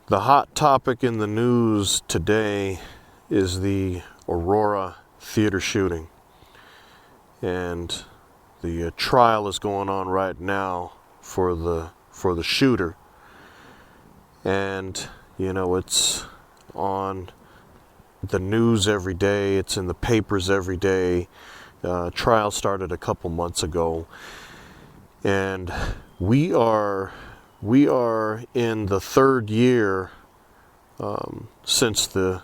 The hot topic in the news today is the Aurora theater shooting. And the trial is going on right now for the shooter. And, you know, it's on the news every day. It's in the papers every day. Trial started a couple months ago. And we are in the third year since the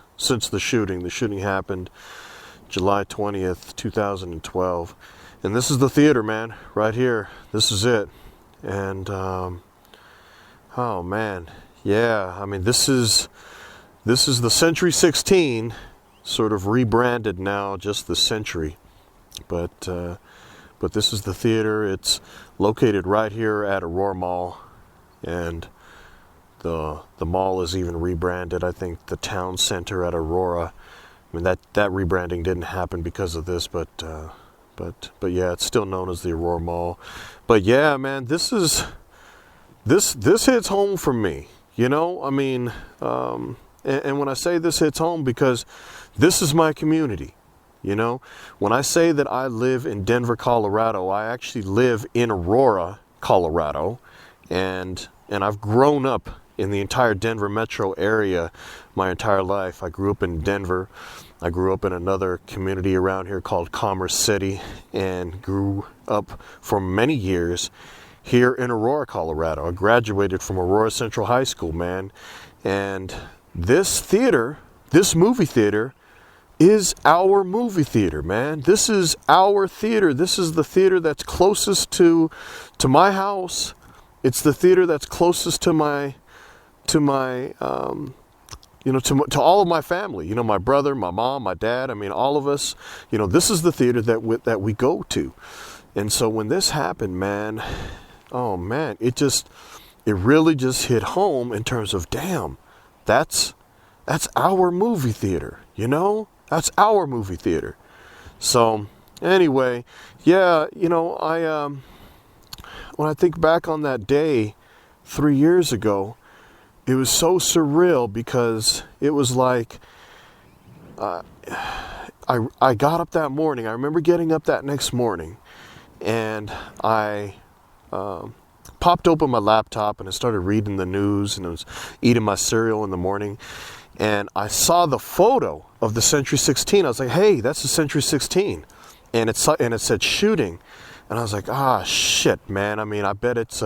shooting. The shooting happened July 20th, 2012. And this is the theater, man, right here. This is it. And oh man, yeah. I mean, this is the Century 16, sort of rebranded now, just the Century. But this is the theater. It's located right here at Aurora Mall. And the mall is even rebranded. I think the town center at Aurora. I mean, that rebranding didn't happen because of this, but yeah, it's still known as the Aurora Mall. But yeah, man, this hits home for me. You know, I mean, and when I say this hits home, because this is my community. You know, when I say that I live in Denver, Colorado, I actually live in Aurora, Colorado. And I've grown up in the entire Denver metro area my entire life. I grew up in Denver. I grew up in another community around here called Commerce City, and grew up for many years here in Aurora, Colorado. I graduated from Aurora Central High School, man. And this theater, this movie theater, is our movie theater, man. This is our theater. This is the theater that's closest to my house. It's the theater that's closest to my you know, to all of my family. You know, my brother, my mom, my dad. I mean, all of us. You know, this is the theater that we go to. And so when this happened, man, oh man, it really just hit home in terms of, damn, that's our movie theater. You know, that's our movie theater. So anyway, yeah, you know, when I think back on that day 3 years ago, it was so surreal, because it was like I got up that morning. I remember getting up that next morning, and I popped open my laptop and I started reading the news, and I was eating my cereal in the morning, and I saw the photo of the Century 16. I was like, hey, that's the Century 16. And it said shooting. And I was like, shit, man. I mean, I bet it's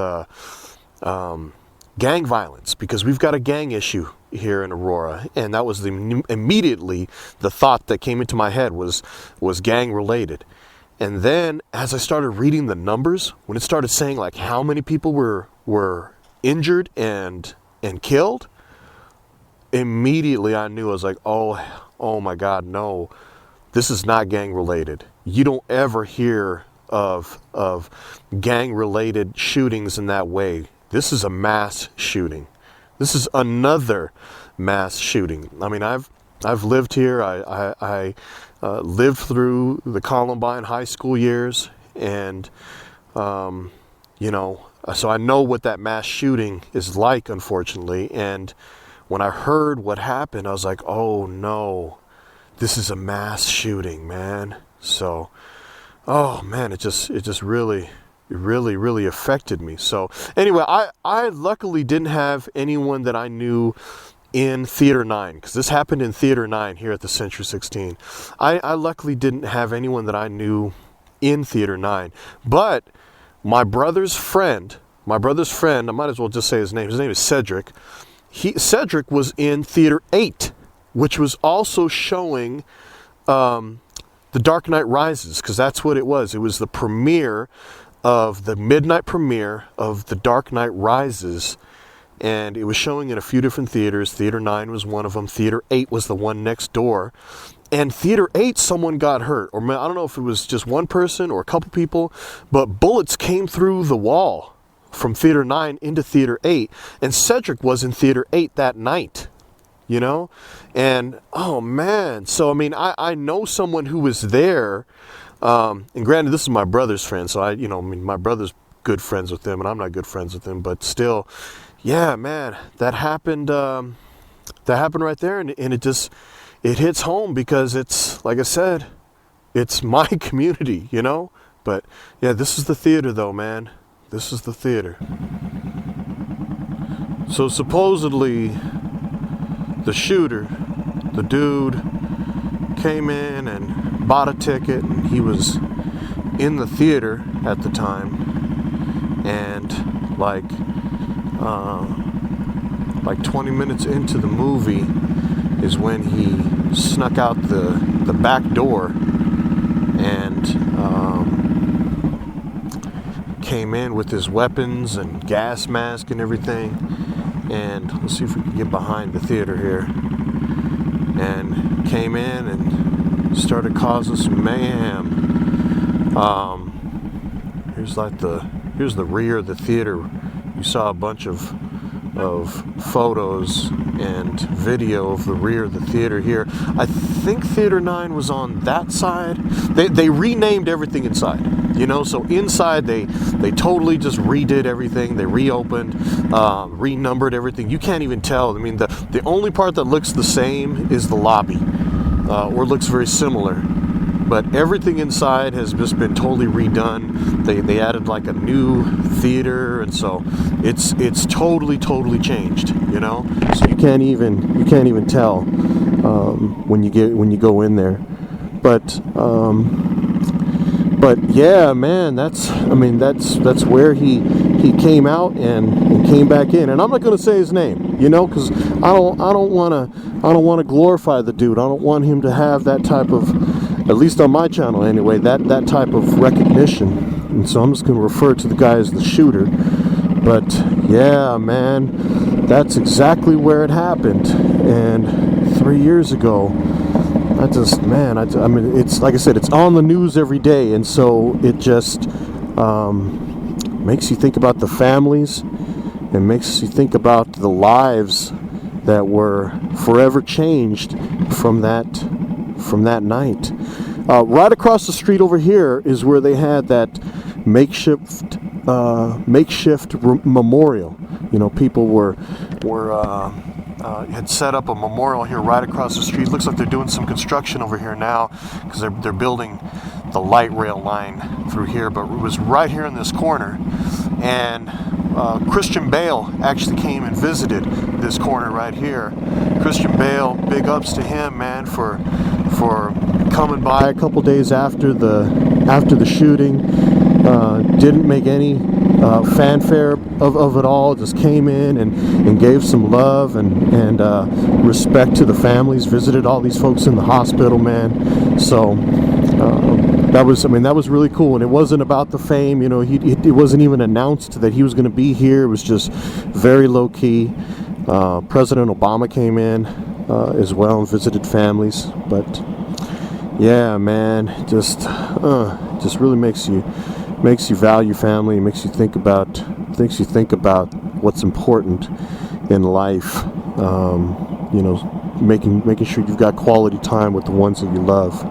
gang violence, because we've got a gang issue here in Aurora. And that was immediately the thought that came into my head was gang related. And then as I started reading the numbers, when it started saying like how many people were injured and killed, immediately I knew. I was like, oh my God, no, this is not gang related. You don't ever hear of gang-related shootings in that way. This is a mass shooting. This is another mass shooting. I mean, I've lived here. I lived through the Columbine high school years, and you know, so I know what that mass shooting is like, unfortunately. And when I heard what happened, I was like, oh no, this is a mass shooting, man. So, oh man, it just really affected me. So anyway, I luckily didn't have anyone that I knew in Theater 9, because this happened in Theater 9 here at the Century 16. I luckily didn't have anyone that I knew in Theater 9, but my brother's friend, I might as well just say his name is Cedric. Cedric was in Theater 8, which was also showing The Dark Knight Rises, because that's what it was. It was the premiere of the midnight premiere of The Dark Knight Rises, and it was showing in a few different theaters. Theater 9 was one of them. Theater 8 was the one next door. And Theater 8, someone got hurt. Or I don't know if it was just one person or a couple people, but bullets came through the wall from Theater 9 into Theater 8. And Cedric was in Theater 8 that night. you know? And, oh man, so I mean, I know someone who was there, and granted, this is my brother's friend, so my brother's good friends with him, and I'm not good friends with him, but still, yeah, man, that happened right there, and it hits home because it's, like I said, it's my community, you know? But, yeah, this is the theater, though, man. This is the theater. So supposedly, the shooter, the dude, came in and bought a ticket, and he was in the theater at the time, and like 20 minutes into the movie is when he snuck out the back door and came in with his weapons and gas mask and everything. And let's see if we can get behind the theater here. And came in and started causing some mayhem. Here's the rear of the theater. You saw a bunch of photos and video of the rear of the theater here. I think Theater 9 was on that side. They renamed everything inside, you know, so inside they totally just redid everything. They reopened, renumbered everything. You can't even tell. I mean, the only part that looks the same is the lobby, or looks very similar. But everything inside has just been totally redone. They added like a new theater, and so it's totally changed, you know. So you can't even tell when you go in there. But yeah, man, that's where he came out and came back in. And I'm not gonna say his name, you know, because I don't want to glorify the dude. I don't want him to have that type of, at least on my channel anyway, that type of recognition. And so I'm just going to refer to the guy as the shooter. But yeah, man, that's exactly where it happened. And 3 years ago, it's like I said, it's on the news every day. And so it just makes you think about the families, and makes you think about the lives that were forever changed from that night. Right across the street over here is where they had that makeshift memorial. You know, people had set up a memorial here right across the street. Looks like they're doing some construction over here now, because they're building the light rail line through here. But it was right here in this corner, and Christian Bale actually came and visited this corner right here. Christian Bale, big ups to him, man, for coming by a couple days after the shooting. Didn't make any fanfare of it all. Just came in and gave some love and respect to the families. Visited all these folks in the hospital, man. So that was really cool. And it wasn't about the fame, you know. It wasn't even announced that he was going to be here. It was just very low key. President Obama came in as well and visited families. But yeah, man, just really makes you value family, makes you think about what's important in life. You know, making sure you've got quality time with the ones that you love.